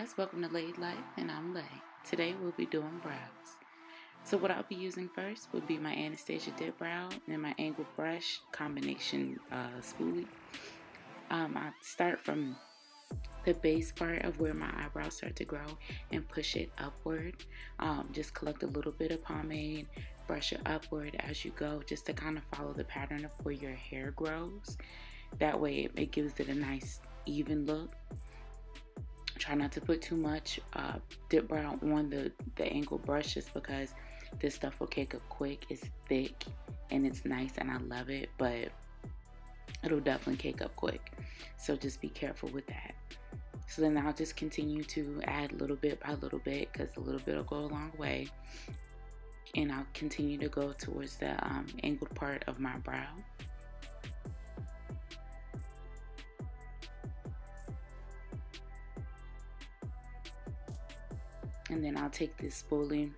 guys, welcome to Laid Life, and I'm Lay. Today we'll be doing brows. So what I'll be using first would be my Anastasia dip brow and my angled brush combination spoolie. I start from the base part of where my eyebrows start to grow and push it upward. Just collect a little bit of pomade, brush it upward as you go, just to kind of follow the pattern of where your hair grows. That way it gives it a nice even look. Try not to put too much dip brow on the angled brush, just because this stuff will cake up quick. It's thick and it's nice and I love it, but it'll definitely cake up quick. So just be careful with that. So then I'll just continue to add little bit by little bit, because a little bit will go a long way. And I'll continue to go towards the angled part of my brow. And then I'll take this spoolie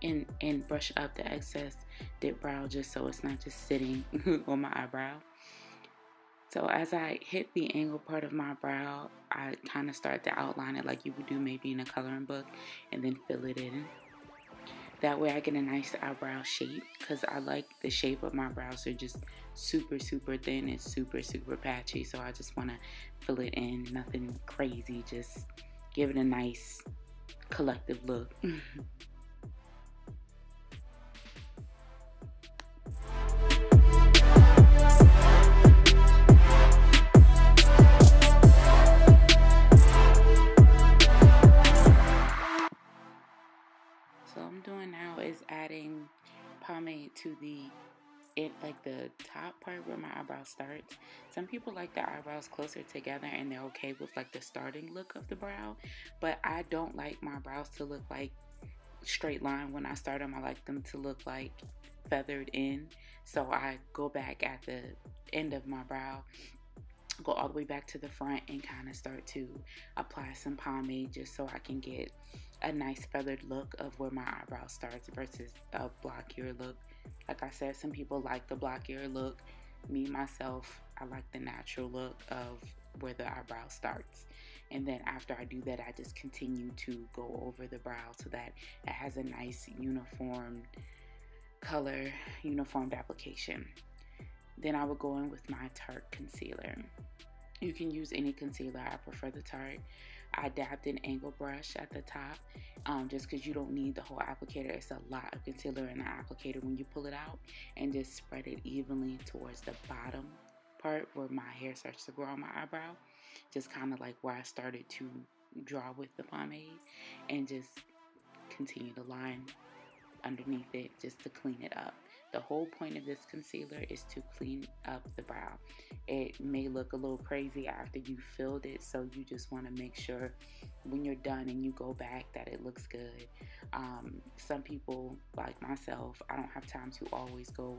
and brush up the excess dip brow, just so it's not just sitting on my eyebrow. So as I hit the angled part of my brow, I kind of start to outline it like you would do maybe in a coloring book, and then fill it in. That way I get a nice eyebrow shape, because I like the shape of my brows. They're just super thin and super patchy. So I just want to fill it in, nothing crazy, just give it a nice collective look. So I'm doing now is adding pomade to the top part where my eyebrow starts. Some people like the eyebrows closer together and they're okay with like the starting look of the brow, but I don't like my brows to look like straight line when I start them. I like them to look like feathered in. So I go back at the end of my brow, go all the way back to the front, and kind of start to apply some pomade, just so I can get a nice feathered look of where my eyebrow starts versus a blockier look. Like I said, some people like the blockier look. Me, myself, I like the natural look of where the eyebrow starts. And then after I do that, I just continue to go over the brow so that it has a nice uniform color, uniformed application. Then I would go in with my Tarte concealer. You can use any concealer. I prefer the Tarte. I dabbed an angle brush at the top, just because you don't need the whole applicator. It's a lot of concealer in the applicator when you pull it out, and just spread it evenly towards the bottom part where my hair starts to grow on my eyebrow, just kind of like where I started to draw with the pomade, and just continue to line underneath it just to clean it up. The whole point of this concealer is to clean up the brow. It may look a little crazy after you filled it, so you just want to make sure when you're done and you go back that it looks good. Some people, like myself, I don't have time to always go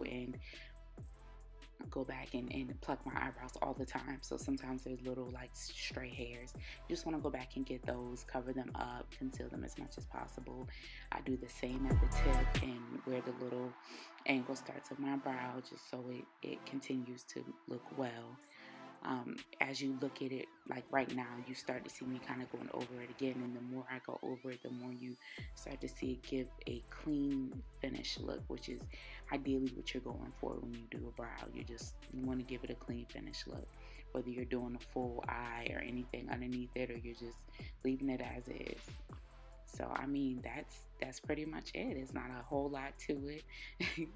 back and pluck my eyebrows all the time. So sometimes there's little like stray hairs. You just want to go back and get those, cover them up, conceal them as much as possible. I do the same at the tip and where the little angle starts of my brow, just so it continues to look well. As you look at it, like right now, you start to see me kind of going over it again, and the more I go over it, the more you start to see it give a clean finish look, which is ideally what you're going for when you do a brow. You want to give it a clean finish look, whether you're doing a full eye or anything underneath it, or you're just leaving it as is. So I mean, that's pretty much it. It's not a whole lot to it.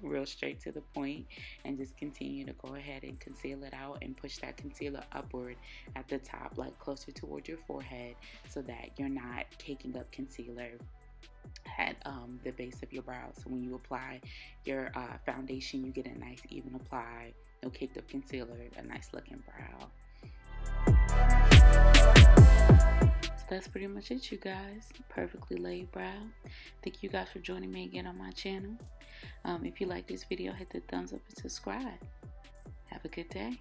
Real straight to the point, and just continue to go ahead and conceal it out and push that concealer upward at the top, like closer towards your forehead, so that you're not caking up concealer at the base of your brow. So when you apply your foundation, you get a nice even apply, no caked up concealer, a nice looking brow. That's pretty much it, you guys. Perfectly laid brow. Thank you guys for joining me again on my channel. If you like this video, hit the thumbs up and subscribe. Have a good day.